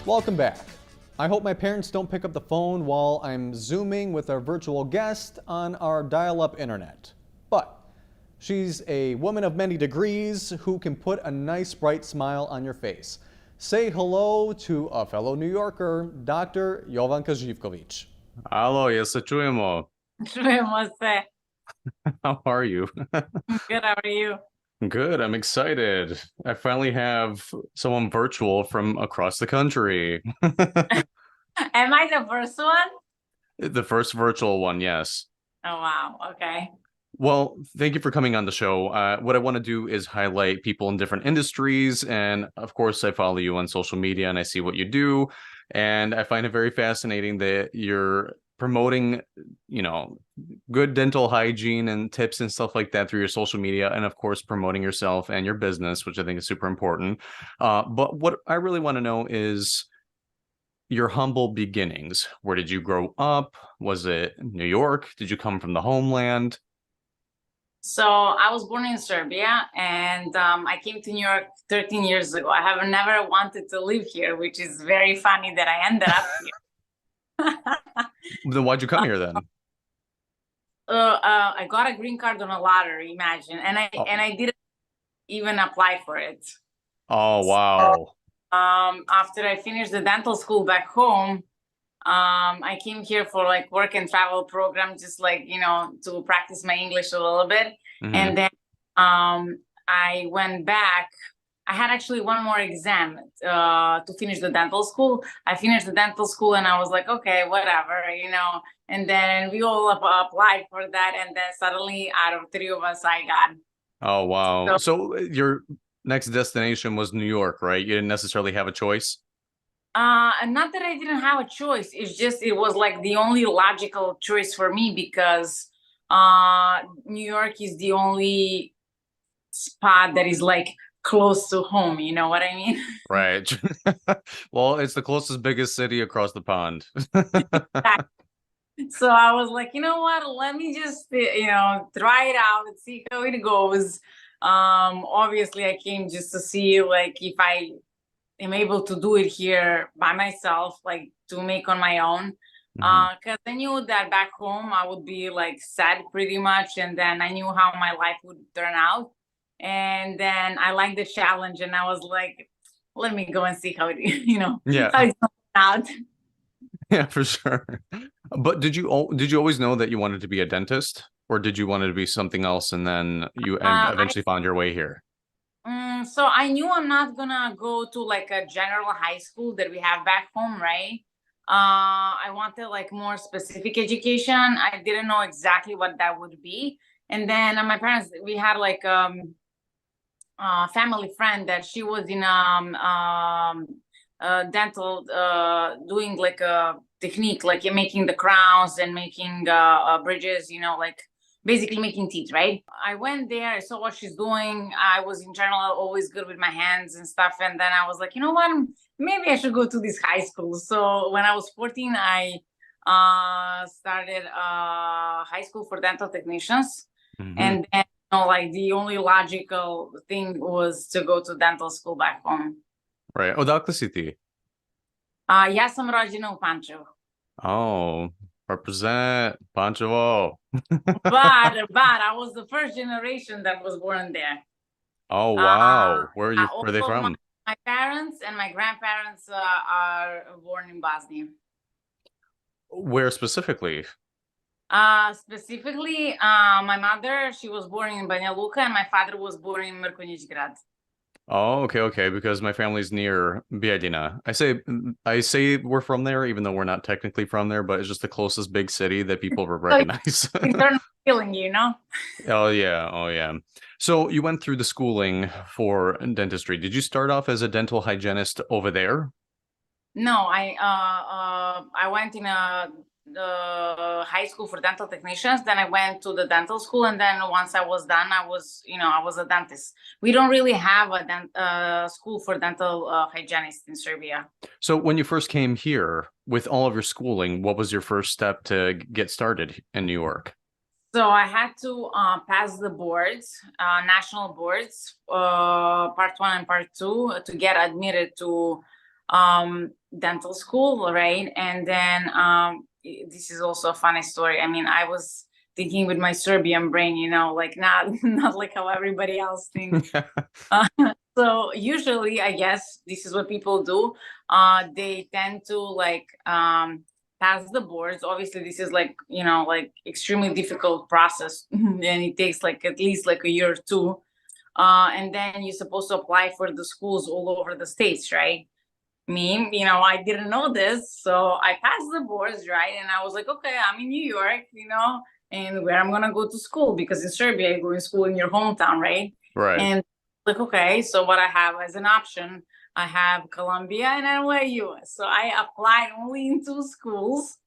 Welcome back. I hope my parents don't pick up the phone while I'm Zooming with our virtual guest on our dial-up internet. But she's a woman of many degrees who can put a nice bright smile on your face. Say hello to a fellow New Yorker, Dr. Jovanka Zivkovic. Alo, jel se čujemo? Čujemo se. How are you? Good, how are you? Good, I'm excited. I finally have someone virtual from across the country. Am I the first one? The first virtual one, yes. Oh, wow. Okay. Well, thank you for coming on the show. What I want to do is highlight people in different industries. And of course, I follow you on social media and I see what you do. And I find it very fascinating that you're promoting, good dental hygiene and tips and stuff like that through your social media. And of course, promoting yourself and your business, which I think is super important. But what I really want to know is your humble beginnings. Where did you grow up? Was it New York? Did you come from the homeland? So I was born in Serbia and I came to New York 13 years ago. I have never wanted to live here, which is very funny that I ended up here. Then why'd you come here then? I got a green card on a lottery, imagine, and I didn't even apply for it. Oh, wow. So, after I finished the dental school back home, I came here for like work and travel program, just like, to practice my English a little bit. Mm-hmm. And then I went back. I had actually one more exam to finish the dental school. I finished the dental school and I was like, okay, whatever, and then we all applied for that. And then suddenly out of three of us, I got. Oh, wow. So your next destination was New York, right? You didn't necessarily have a choice? And not that I didn't have a choice. It's just, it was like the only logical choice for me because New York is the only spot that is like close to home. You know what I mean? Right. Well, it's the closest, biggest city across the pond. So I was like, you know what? Let me just, try it out and see how it goes. Obviously, I came just to see like if I am able to do it here by myself, like to make on my own. Because I knew that back home I would be like sad pretty much, and then I knew how my life would turn out. And then I liked the challenge, and I was like, let me go and see how it, Yeah. how it's going out. Yeah, for sure. But did you always know that you wanted to be a dentist, or did you want to be something else and then you eventually found your way here? So I knew I'm not gonna go to like a general high school that we have back home, right? I wanted like more specific education. I didn't know exactly what that would be. And then my parents, we had like a family friend that she was in dental, doing like a technique, like making the crowns and making bridges, like basically making teeth, right? I went there, I saw what she's doing. I was in general always good with my hands and stuff. And then I was like, you know what? Maybe I should go to this high school. So when I was 14, I started high school for dental technicians. And then, like the only logical thing was to go to dental school back home. Right. Odakle si ti? Ja sam rođena u Pančevu. Oh, represent Pančevo. But I was the first generation that was born there. Oh, wow. Where are they from? My parents and my grandparents are born in Bosnia. Where specifically? Specifically, my mother, she was born in Banja Luka, and my father was born in Mrkonjić Grad. Oh, okay, because my family's near Bijeljina. I say we're from there, even though we're not technically from there, but it's just the closest big city that people recognize. Internal feeling, Oh yeah. So you went through the schooling for dentistry. Did you start off as a dental hygienist over there? No, I went in a high school for dental technicians. Then I went to the dental school, and then once I was done, I was a dentist. We don't really have a school for dental hygienists in Serbia. So when you first came here with all of your schooling, what was your first step to get started in New York? So I had to pass the boards, national boards, part 1 and part 2, to get admitted to dental school, right? And then this is also a funny story. I mean, I was thinking with my Serbian brain, you know, like not not like how everybody else thinks. Uh, so usually, I guess this is what people do. They tend to like pass the boards. Obviously, this is like, you know, like extremely difficult process, and it takes like at least like a year or two. And then you're supposed to apply for the schools all over the states, right? Me, you know, I didn't know this, so I passed the boards, right? And I was like, okay, I'm in New York, you know, and where I'm gonna go to school, because in Serbia you go to school in your hometown, right? Right. And like, okay, so what I have as an option, I have Columbia and NYU. So I applied only in two schools,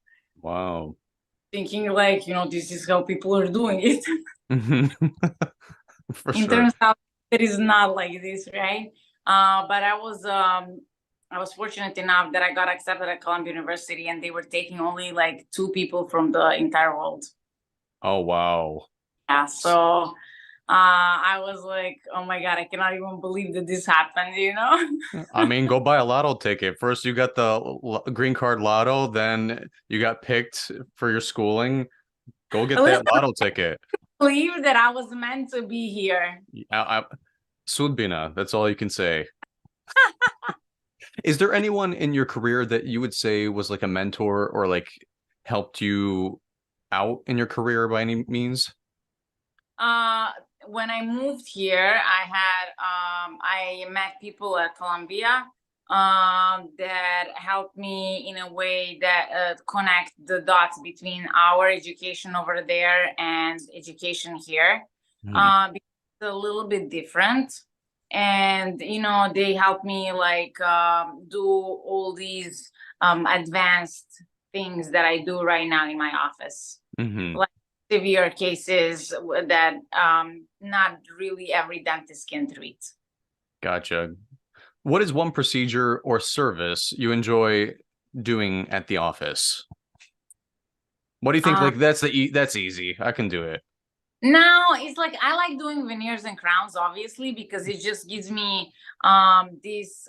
Wow. thinking like, you know, this is how people are doing it. For In sure. turns out it is not like this, right? But I was fortunate enough that I got accepted at Columbia University, and they were taking only like two people from the entire world. Oh, wow. Yeah, so I was like, oh my God, I cannot even believe that this happened, you know? I mean, go buy a lotto ticket. First, you got the green card lotto, then you got picked for your schooling. Go get that Listen, lotto ticket. believe that I was meant to be here. Sudbina, that's all you can say. Is there anyone in your career that you would say was like a mentor or like helped you out in your career by any means? Uh, when I moved here, I met people at Columbia that helped me in a way that connect the dots between our education over there and education here. Because it's a little bit different. And you know, they helped me like do all these advanced things that I do right now in my office. Mm-hmm. Like severe cases that not really every dentist can treat. Gotcha. What is one procedure or service you enjoy doing at the office? What do you think? Uh, Like that's easy. I can do it. Now it's like I like doing veneers and crowns, obviously, because it just gives me this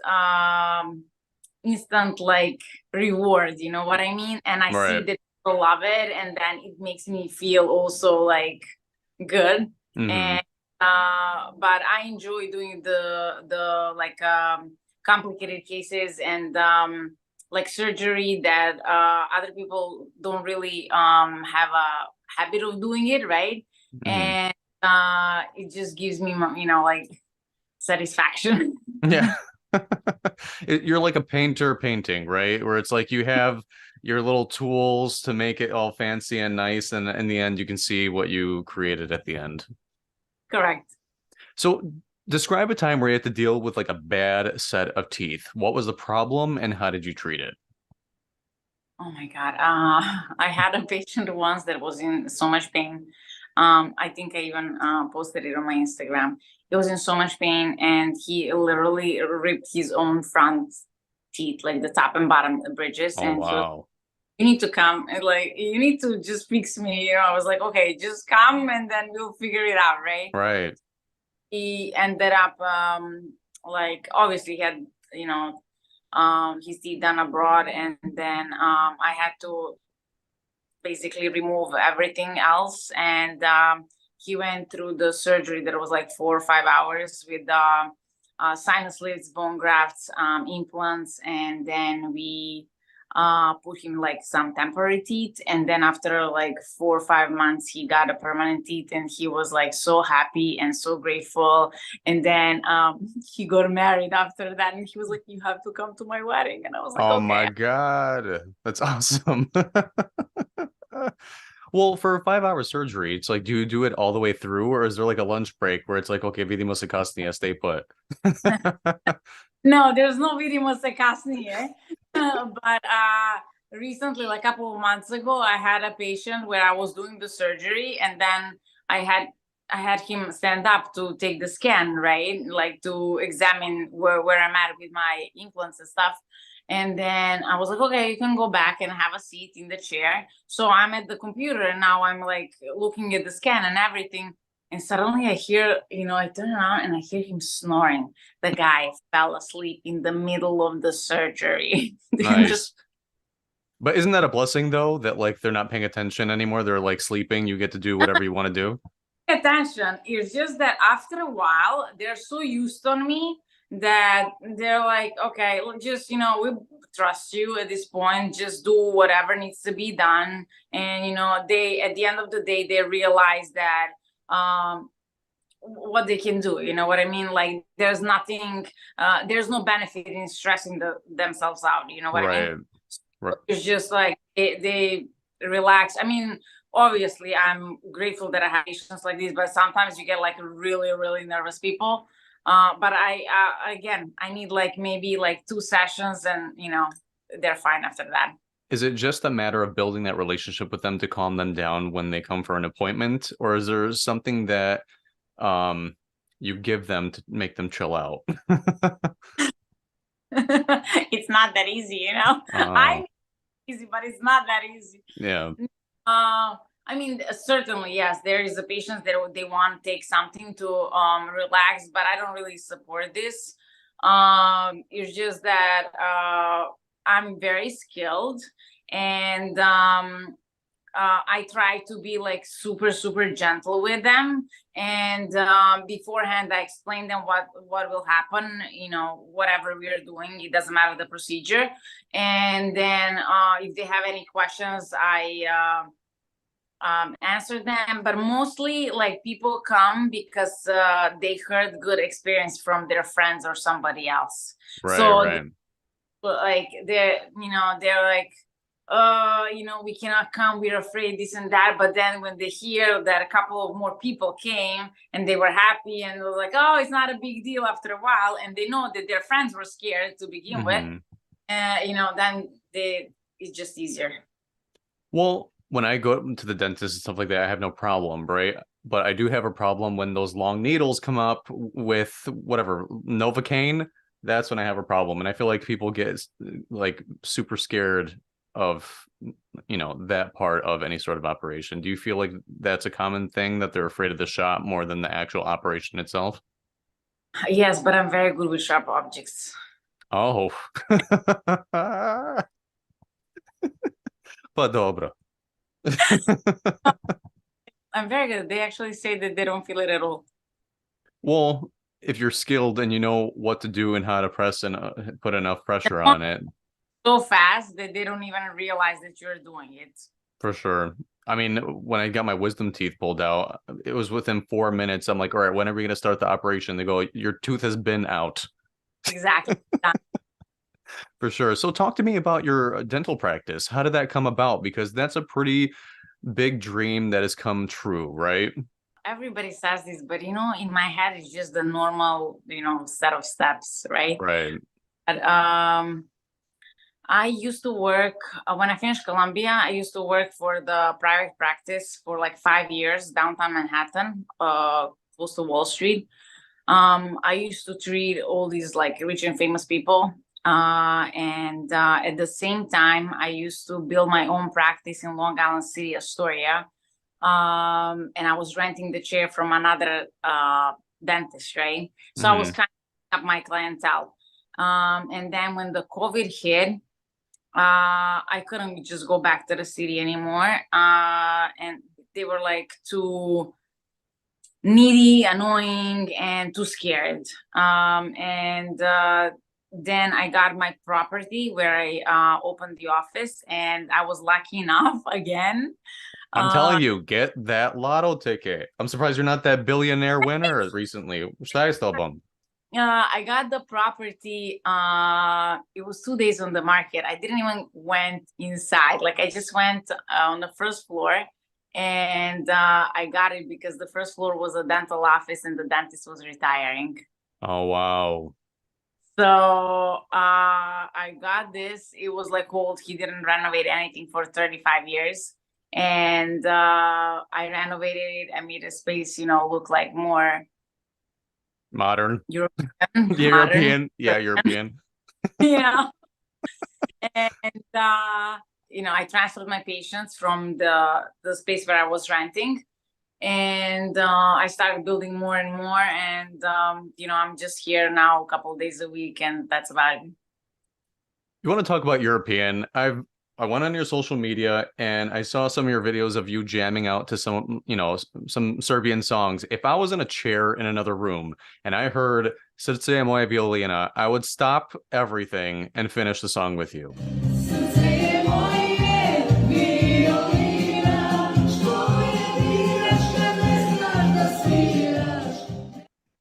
instant like reward, you know what I mean? And I see Right. that people love it, and then it makes me feel also like good. Mm-hmm. And but I enjoy doing the like complicated cases and like surgery that other people don't really have a habit of doing it, right? Mm-hmm. And it just gives me, you know, like satisfaction. Yeah. You're like a painter painting, right? Where it's like you have your little tools to make it all fancy and nice, and in the end, you can see what you created at the end. Correct. So, describe a time where you had to deal with like a bad set of teeth. What was the problem, and how did you treat it? Oh my God. I had a patient once that was in so much pain. I think I even posted it on my Instagram. He was in so much pain, and he literally ripped his own front teeth, like the top and bottom bridges. Oh, And he was, wow. you need to come, and like, you need to just fix me. You know, I was like, okay, just come and then we'll figure it out, right? Right. He ended up like obviously he had, you know, his teeth done abroad, and then I had to basically remove everything else, and he went through the surgery that was like 4 or 5 hours with sinus lifts, bone grafts, implants, and then we put him like some temporary teeth, and then after like 4 or 5 months he got a permanent teeth, and he was like so happy and so grateful. And then he got married after that, and he was like, you have to come to my wedding, and I was like, Oh okay. my God. That's awesome. Well, for a 5 hour surgery, it's like, do you do it all the way through, or is there like a lunch break where it's like, okay, vidimo se kasnije, stay put? No, there's no vidimo se kasnije. But recently, like a couple of months ago, I had a patient where I was doing the surgery, and then I had him stand up to take the scan, right? Like to examine where I'm at with my implants and stuff. And then I was like, okay, you can go back and have a seat in the chair. So I'm at the computer, and now I'm like looking at the scan and everything. And suddenly I hear, I turn around and I hear him snoring. The guy fell asleep in the middle of the surgery. Nice. But isn't that a blessing though, that like they're not paying attention anymore? They're like sleeping. You get to do whatever you want to do. Attention. It's just that after a while, they're so used on me that they're like, okay, just, we trust you at this point. Just do whatever needs to be done. And, they, at the end of the day, they realize that, what they can do, you know what I mean? Like there's nothing, there's no benefit in stressing themselves out, you know what I mean? Right. It's just like they relax. I mean, obviously I'm grateful that I have patients like this, but sometimes you get like really, really nervous people. But again, I need like maybe like 2 sessions and they're fine after that. Is it just a matter of building that relationship with them to calm them down when they come for an appointment? Or is there something that you give them to make them chill out? It's not that easy, I easy, but it's not that easy. Yeah. I mean, certainly, yes, there is a patient that they want to take something to relax, but I don't really support this. It's just that I'm very skilled, and I try to be like super, super gentle with them. And beforehand, I explain them what will happen, whatever we are doing, it doesn't matter the procedure. And then if they have any questions, I answer them. But mostly like people come because they heard good experience from their friends or somebody else. Right. Like they're like, we cannot come, we're afraid, this and that. But then when they hear that a couple of more people came and they were happy and were like, oh, it's not a big deal after a while, and they know that their friends were scared to begin with, then it's just easier. Well, when I go to the dentist and stuff like that, I have no problem, right? But I do have a problem when those long needles come up with whatever, Novocaine. That's when I have a problem. And I feel like people get like super scared of, that part of any sort of operation. Do you feel like that's a common thing, that they're afraid of the shot more than the actual operation itself? Yes, but I'm very good with sharp objects. Oh. Pa dobro. I'm very good. They actually say that they don't feel it at all. Well, if you're skilled and you know what to do and how to press and put enough pressure on it. So fast that they don't even realize that you're doing it. For sure. I mean, when I got my wisdom teeth pulled out, it was within 4 minutes. I'm like, all right, when are we going to start the operation? They go, your tooth has been out. Exactly. For sure. So talk to me about your dental practice. How did that come about? Because that's a pretty big dream that has come true, right? Everybody says this, but in my head, it's just the normal, set of steps, right? Right. But I used to work, when I finished Columbia, I used to work for the private practice for like 5 years, downtown Manhattan, close to Wall Street. I used to treat all these like rich and famous people. And at the same time, I used to build my own practice in Long Island City, Astoria. And I was renting the chair from another dentist, right? So I was kind of up my clientele. And then when the COVID hit, I couldn't just go back to the city anymore. And they were like too needy, annoying, and too scared. Then I got my property where I opened the office, and I was lucky enough again. I'm telling you, get that Lotto ticket. I'm surprised you're not that billionaire winner recently. I got the property. It was 2 days on the market. I didn't even went inside. Like I just went on the first floor, and I got it because the first floor was a dental office and the dentist was retiring. Oh, wow. So I got this. It was like old. He didn't renovate anything for 35 years. And I renovated it. I made a space, look like more modern. European. Yeah, European. Yeah. And I transferred my patients from the space where I was renting. And I started building more and more. And, I'm just here now a couple of days a week, and that's about it. You want to talk about European? I went on your social media and I saw some of your videos of you jamming out to some Serbian songs. If I was in a chair in another room and I heard Srce moje violina, I would stop everything and finish the song with you.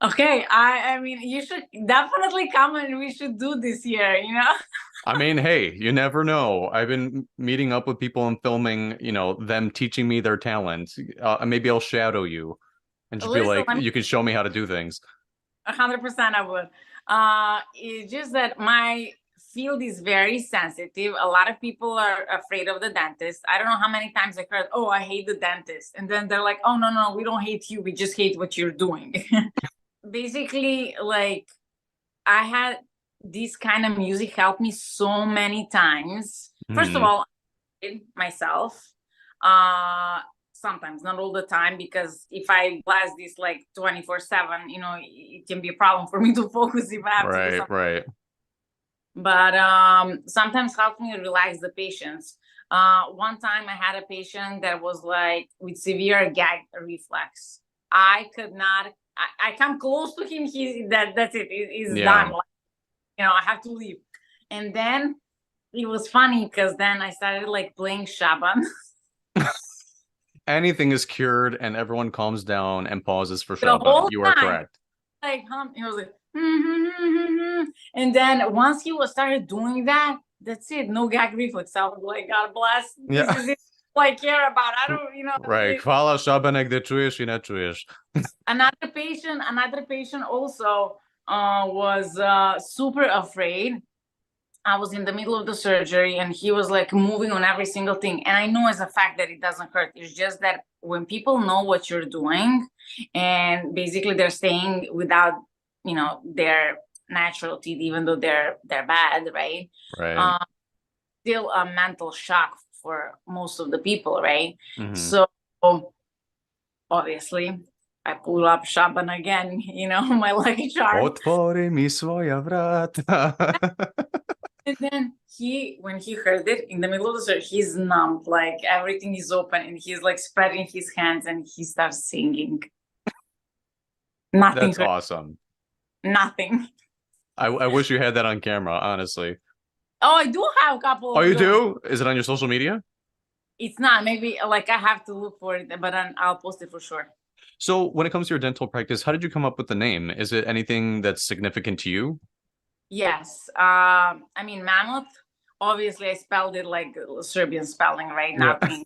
Okay, I mean, you should definitely come and we should do this year, I mean, hey, you never know. I've been meeting up with people and filming, them teaching me their talent. Maybe I'll shadow you and just be like, you can show me how to do things. 100% I would. It's just that my field is very sensitive. A lot of people are afraid of the dentist. I don't know how many times I heard, oh, I hate the dentist. And then they're like, oh, no, we don't hate you. We just hate what you're doing. Basically, like, I had this kind of music help me so many times. First of all, myself, sometimes, not all the time, because if I blast this like 24/7, it can be a problem for me to focus if I have to do something. Right. But sometimes helps me relax the patients. One time I had a patient that was like with severe gag reflex. I could not. I come close to him. That's it. It's done. Like, I have to leave. And then it was funny because then I started like playing Shaban. Anything is cured and everyone calms down and pauses for Shaban. You are correct. Like, he was like, and then once he started doing that, that's it. No gag reflex. I was like, God bless. Yeah. This is it. I care about. I don't, Right. Hvala Šabane, gde čuješ I ne čuješ. Another patient also was super afraid. I was in the middle of the surgery and he was like moving on every single thing. And I know as a fact that it doesn't hurt. It's just that when people know what you're doing and basically they're staying without, their natural teeth, even though they're bad, right? Right. Still a mental shock for most of the people, right? Mm-hmm. So obviously I pull up Shaban again, my lucky charm. Otvori mi svoja vrata. And then when he heard it in the middle of the surgery, he's numb, like everything is open and he's like spreading his hands and he starts singing. Nothing. That's awesome. Nothing. I wish you had that on camera, honestly. Oh, I do have a couple. Oh, you do? Is it on your social media? It's not. Maybe like I have to look for it, but I'll post it for sure. So when it comes to your dental practice, how did you come up with the name? Is it anything that's significant to you? Yes. I mean, mammoth, obviously I spelled it like Serbian spelling, right? Not me.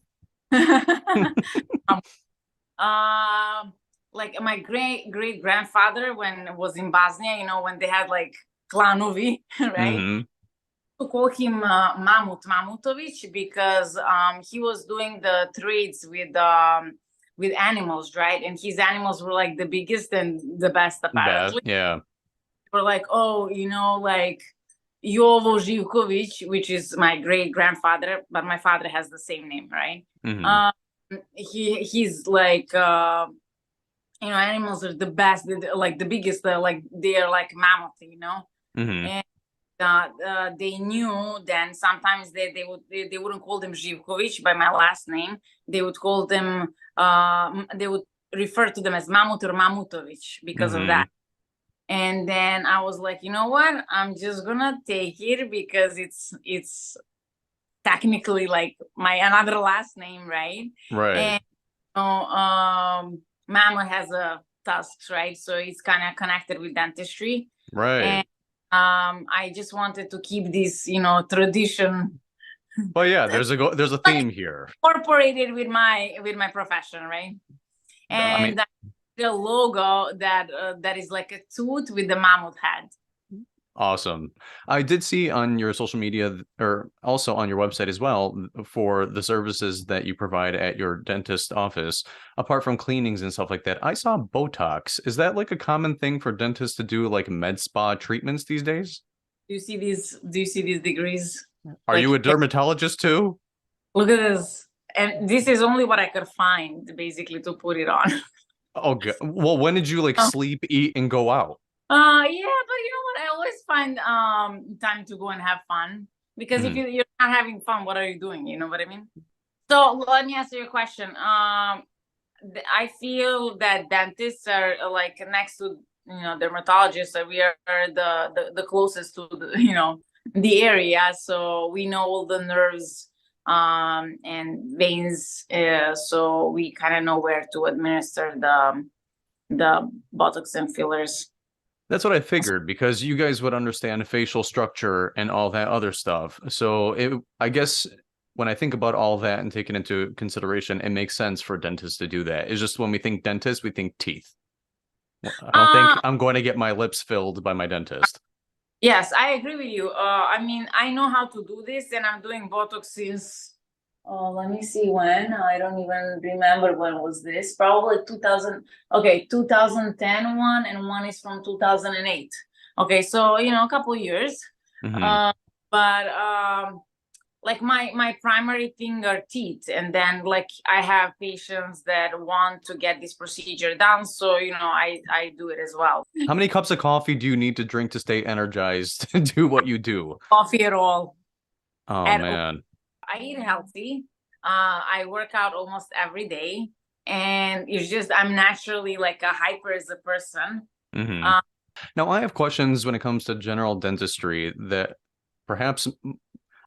Like my great grandfather, when was in Bosnia, when they had like klanovi, right? Mm-hmm. To call him Mamutovic because he was doing the trades with animals, right? And his animals were like the biggest and the best, apparently. Yeah. We're like, oh, like Jovo Zivkovic, which is my great grandfather, but my father has the same name, right? Mm-hmm. He's like, animals are the best, like the biggest, like they're like mammoth, Mm-hmm. And they knew then sometimes they wouldn't call them Zivkovic by my last name. They would call them, they would refer to them as Mamut or Mamutovic because of that. And then I was like, you know what? I'm just gonna take it because it's technically like my another last name, right? Right. And Mama has a tusks, right? So it's kind of connected with dentistry. Right. And I just wanted to keep this, tradition. Well, yeah, there's a theme here. Incorporated with my profession, right? And the logo that is like a tooth with the mammoth head. Awesome. I did see on your social media or also on your website as well for the services that you provide at your dentist office, apart from cleanings and stuff like that. I saw Botox. Is that like a common thing for dentists to do, like med spa treatments these days? Do you see these degrees? Are you a dermatologist too? Look at this. And this is only what I could find basically to put it on. Oh, good. Well, when did you like sleep, eat, and go out? Yeah, but you know what? I always find time to go and have fun, because if you're not having fun, what are you doing? You know what I mean? So let me answer your question. I feel that dentists are like next to dermatologists. So we are the closest to the area, so we know all the nerves and veins. So we kind of know where to administer the Botox and fillers. That's what I figured, because you guys would understand facial structure and all that other stuff. So I guess when I think about all that and take it into consideration, it makes sense for dentists to do that. It's just when we think dentist, we think teeth. I don't think I'm going to get my lips filled by my dentist. Yes, I agree with you. I mean, I know how to do this, and I'm doing Botox since, let me see when. I don't even remember when was this. Probably 2000. Okay, 2010 one, and one is from 2008. Okay, so a couple years. But like my primary thing are teeth, and then like I have patients that want to get this procedure done, so I do it as well. How many cups of coffee do you need to drink to stay energized to do what you do? Coffee at all. Oh at man. all. I eat healthy. I work out almost every day, and it's just I'm naturally like a hyper as a person. Now I have questions when it comes to general dentistry that perhaps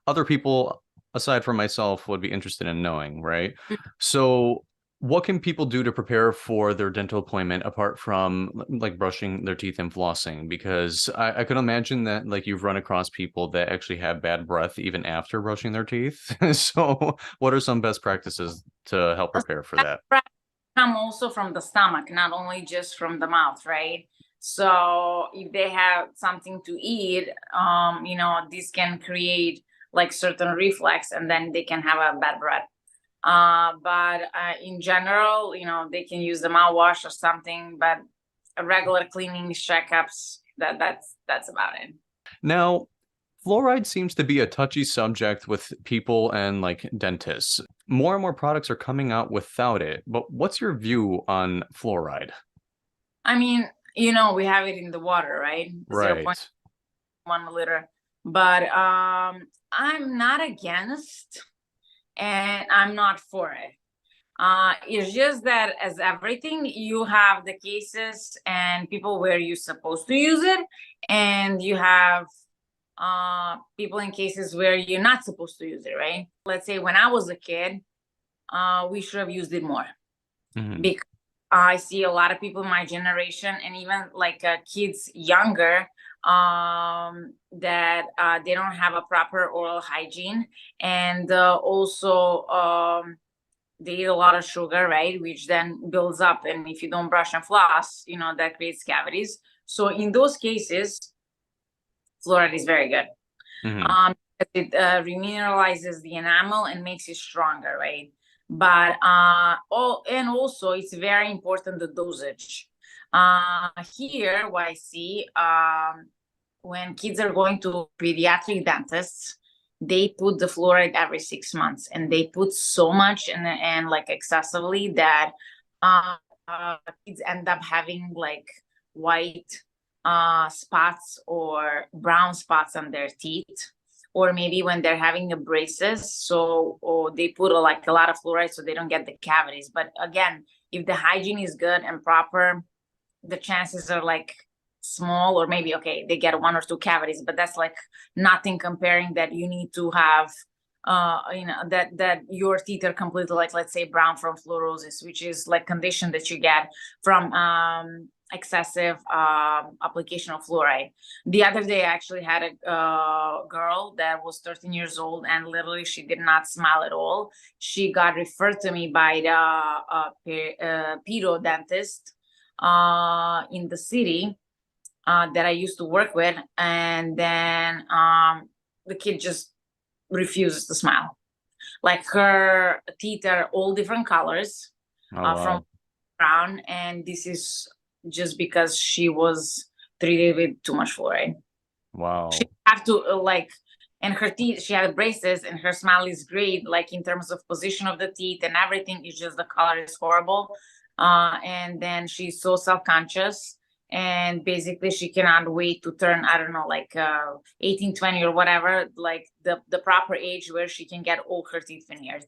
other people aside from myself would be interested in knowing, right? So what can people do to prepare for their dental appointment apart from like brushing their teeth and flossing? Because I could imagine that like you've run across people that actually have bad breath even after brushing their teeth. So what are some best practices to help prepare for that? Come also from the stomach, not only just from the mouth, right? So if they have something to eat, this can create like certain reflex, and then they can have a bad breath. But in general, they can use the mouthwash or something, but regular cleaning checkups, that's about it. Now, fluoride seems to be a touchy subject with people and like dentists. More and more products are coming out without it, but what's your view on fluoride? I mean, we have it in the water, right? Right. 0.1 liter. But I'm not against, and I'm not for it. It's just that, as everything, you have the cases and people where you're supposed to use it, and you have people in cases where you're not supposed to use it, right? Let's say when I was a kid, we should have used it more. Because I see a lot of people in my generation, and even like kids younger, that they don't have a proper oral hygiene, and also they eat a lot of sugar, right, which then builds up, and if you don't brush and floss, that creates cavities. So in those cases, fluoride is very good. It remineralizes the enamel and makes it stronger, right? But and also it's very important, the dosage. Here what I see, when kids are going to pediatric dentists, they put the fluoride every 6 months, and they put so much and like excessively that kids end up having like white spots or brown spots on their teeth, or maybe when they're having the braces, so or they put like a lot of fluoride so they don't get the cavities. But again, if the hygiene is good and proper, the chances are like small, or maybe they get 1 or 2 cavities, but that's like nothing comparing that you need to have that your teeth are completely like, let's say, brown from fluorosis, which is like condition that you get from excessive application of fluoride. The other day I actually had a girl that was 13 years old, and literally she did not smile at all. She got referred to me by the pedo dentist in the city that I used to work with, and then the kid just refuses to smile. Like, her teeth are all different colors, from brown, and this is just because she was treated with too much fluoride. Wow. She have to And her teeth, she had braces, and her smile is great, like in terms of position of the teeth and everything. It's just the color is horrible. And then she's so self-conscious, and basically she cannot wait to turn, I don't know, like 18, 20 or whatever, like the proper age where she can get all her teeth veneered.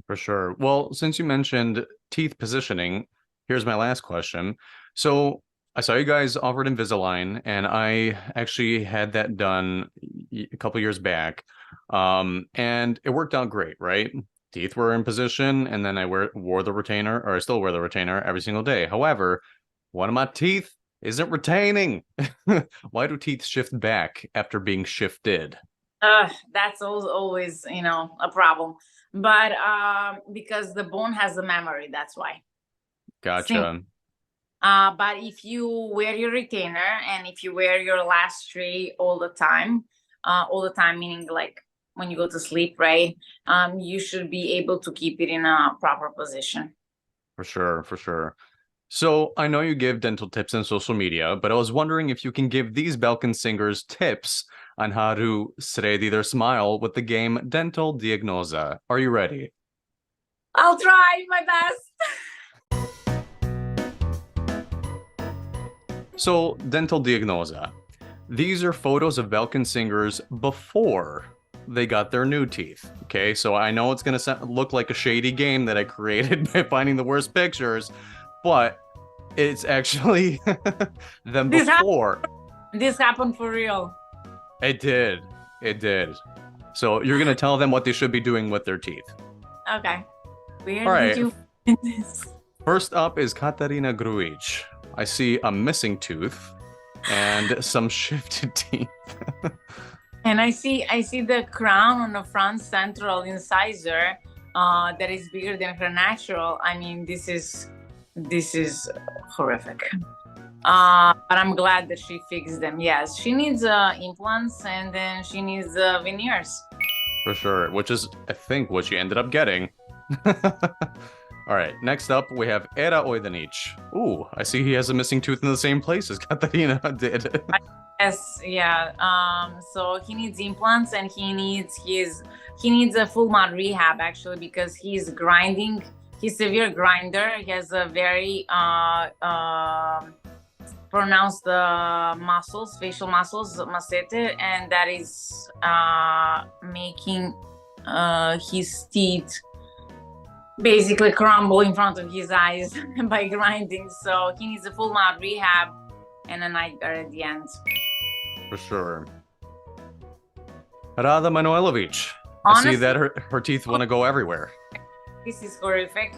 For sure. Well, since you mentioned teeth positioning, here's my last question. So I saw you guys offered Invisalign, and I actually had that done a couple years back. And it worked out great, right? Teeth were in position, and then I wore the retainer, or I still wear the retainer every single day. However, one of my teeth isn't retaining. Why do teeth shift back after being shifted? That's always, a problem. But because the bone has a memory, that's why. Gotcha. But if you wear your retainer and if you wear your last tray all the time, meaning like when you go to sleep, right? You should be able to keep it in a proper position. For sure, for sure. So I know you give dental tips on social media, but I was wondering if you can give these Balkan singers tips on how to sredi their smile with the game Dental Diagnoza. Are you ready? I'll try my best. So, Dental Diagnoza. These are photos of Balkan singers before they got their new teeth. Okay, so I know it's going to look like a shady game that I created by finding the worst pictures, but it's actually them before. This happened for real. It did. It did. So you're going to tell them what they should be doing with their teeth. Okay. Where All right. did you find this? First up is Katarina Grujic. I see a missing tooth and some shifted teeth. And I see the crown on the front central incisor that is bigger than her natural. I mean, this is horrific. But I'm glad that she fixed them. Yes, she needs implants, and then she needs veneers. For sure, which is, I think, what she ended up getting. All right, next up, we have Era Ojdanic. Ooh, I see he has a missing tooth in the same place as Katarina did. Yes, yeah. So he needs implants, and he needs a full mouth rehab, actually, because he's grinding. He's severe grinder. He has a very pronounced muscles, facial muscles, masete, and that is making his teeth basically crumble in front of his eyes by grinding. So he needs a full mouth rehab and a night guard at the end. For sure. Rada Manojlovic. Honestly, I see that her teeth want to go everywhere. This is horrific.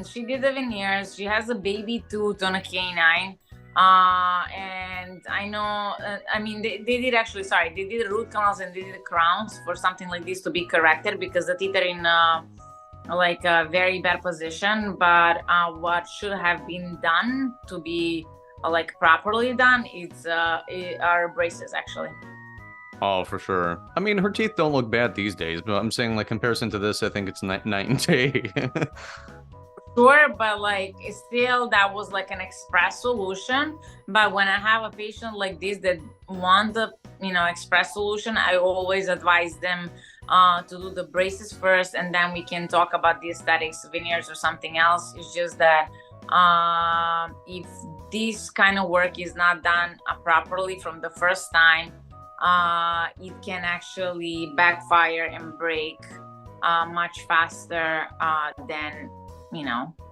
She did the veneers. She has a baby tooth on a canine. And I know, I mean, they did actually, they did root canals and they did crowns for something like this to be corrected because the teeth are in like a very bad position. But what should have been done to be like properly done are braces, actually. Oh, for sure. I mean, her teeth don't look bad these days, but I'm saying, like, comparison to this, I think it's night and day. Sure, but like still that was like an express solution. But when I have a patient like this that want the express solution, I always advise them to do the braces first, and then we can talk about the aesthetics, veneers or something else. It's just that if this kind of work is not done properly from the first time, it can actually backfire and break much faster than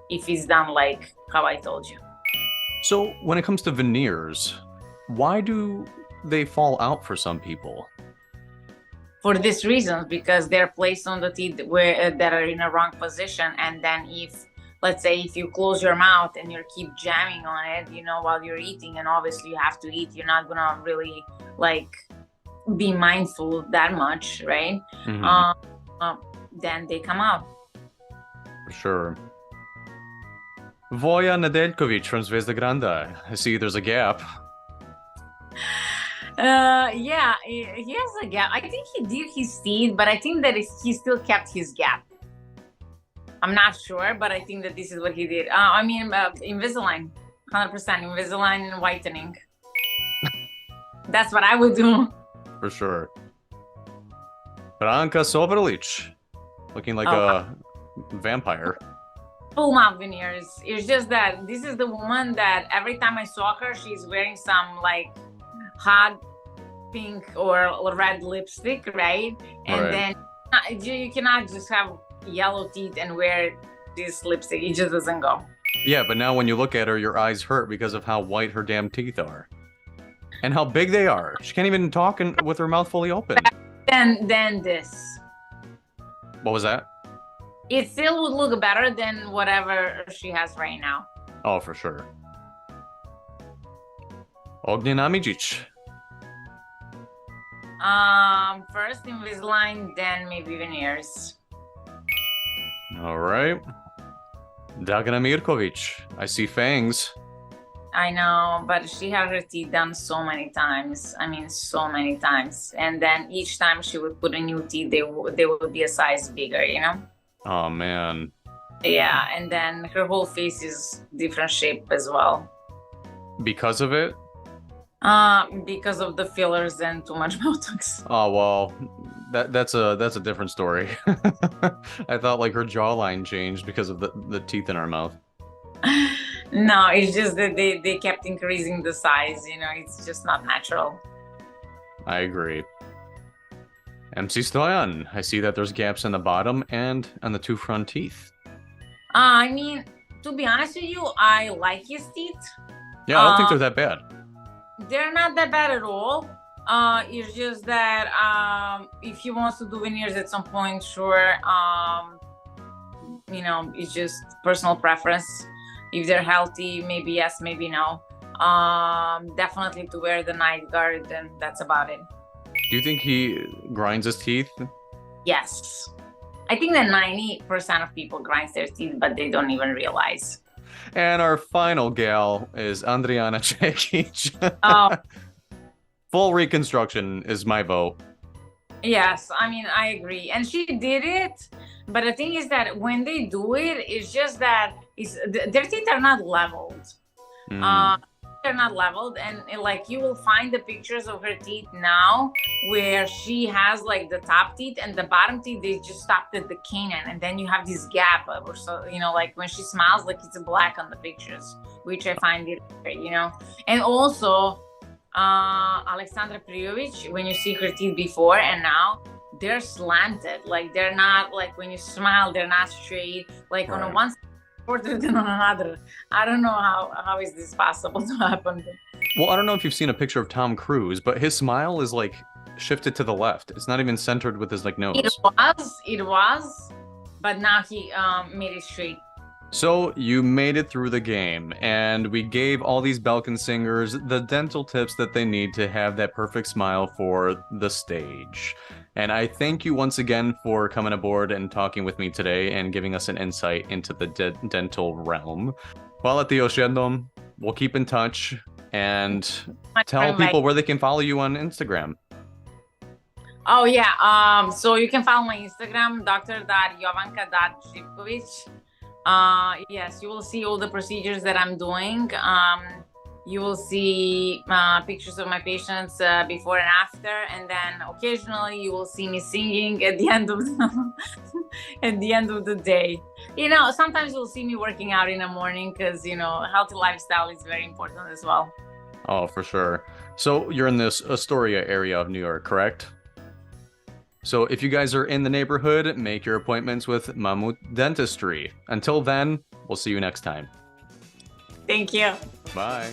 if it's done like how I told you. So when it comes to veneers, why do they fall out for some people? For this reason, because they're placed on the teeth that are in a wrong position, and then let's say if you close your mouth and you keep jamming on it, while you're eating, and obviously you have to eat, you're not gonna really like be mindful that much, right? Mm-hmm. Then they come out. For sure. Voja Nedeljkovic from Zvezda Granda. I see there's a gap. Yeah, he has a gap. I think he did his teeth, but I think that he still kept his gap. I'm not sure, but I think that this is what he did. I mean, Invisalign, 100% Invisalign and whitening. That's what I would do. For sure. Branka Sovrlic, looking like a vampire. Full mouth veneers. It's just that this is the woman that every time I saw her, she's wearing some like hot pink or red lipstick, right? And then you cannot just have yellow teeth and wear this lipstick. It just doesn't go. Yeah, but now when you look at her, your eyes hurt because of how white her damn teeth are. And how big they are. She can't even talk with her mouth fully open. Then this. What was that? It still would look better than whatever she has right now. Oh, for sure. Ognjena Midžić. First Invisalign, then maybe veneers. All right. Dragana Mirkovic. I see fangs. I know, but she had her teeth done so many times. I mean, so many times. And then each time she would put a new teeth, they would be a size bigger, you know? Oh, man. Yeah, and then her whole face is different shape as well. Because of it? Because of the fillers and too much Botox. Oh, well, that's a different story. I thought like her jawline changed because of the teeth in her mouth. No, it's just that they kept increasing the size, you know, it's just not natural. I agree. MC Stoyan, I see that there's gaps in the bottom and on the two front teeth. I mean, to be honest with you, I like his teeth. Yeah, I don't think they're that bad. They're not that bad at all. It's just that if he wants to do veneers at some point, sure. You know, it's just personal preference. If they're healthy, maybe yes, maybe no. Definitely to wear the night guard, and that's about it. Do you think he grinds his teeth? Yes. I think that 90% of people grind their teeth, but they don't even realize. And our final gal is Andrijana Čekić. Oh. Full reconstruction is my vote. Yes, I mean, I agree. And she did it. But the thing is that when they do it, it's just that their teeth are not leveled. They're not leveled. And like you will find the pictures of her teeth now where she has like the top teeth and the bottom teeth, they just stopped at the canine. And then you have this gap or so, you know, like when she smiles, like it's black on the pictures, which I find it, you know. And also, Aleksandra Prijović, when you see her teeth before and now, they're slanted. Like they're not like when you smile, they're not straight. Like on a one side shorter than on another. I don't know how is this possible to happen. Well, I don't know if you've seen a picture of Tom Cruise, but his smile is like shifted to the left. It's not even centered with his like nose. It was, but now he made it straight. So you made it through the game, and we gave all these Balkan singers the dental tips that they need to have that perfect smile for the stage. And I thank you once again for coming aboard and talking with me today and giving us an insight into the dental realm. Hvala ti još jednom. We'll keep in touch and tell people where they can follow you on Instagram. Oh yeah, so you can follow my Instagram, dr.jovanka.zivkovic. Yes, you will see all the procedures that I'm doing. You will see pictures of my patients before and after, and then occasionally you will see me singing at the end of the day. You know, sometimes you'll see me working out in the morning because, you know, healthy lifestyle is very important as well. Oh, for sure. So you're in this Astoria area of New York, correct? So if you guys are in the neighborhood, make your appointments with Mamut Dentistry. Until then, we'll see you next time. Thank you. Bye.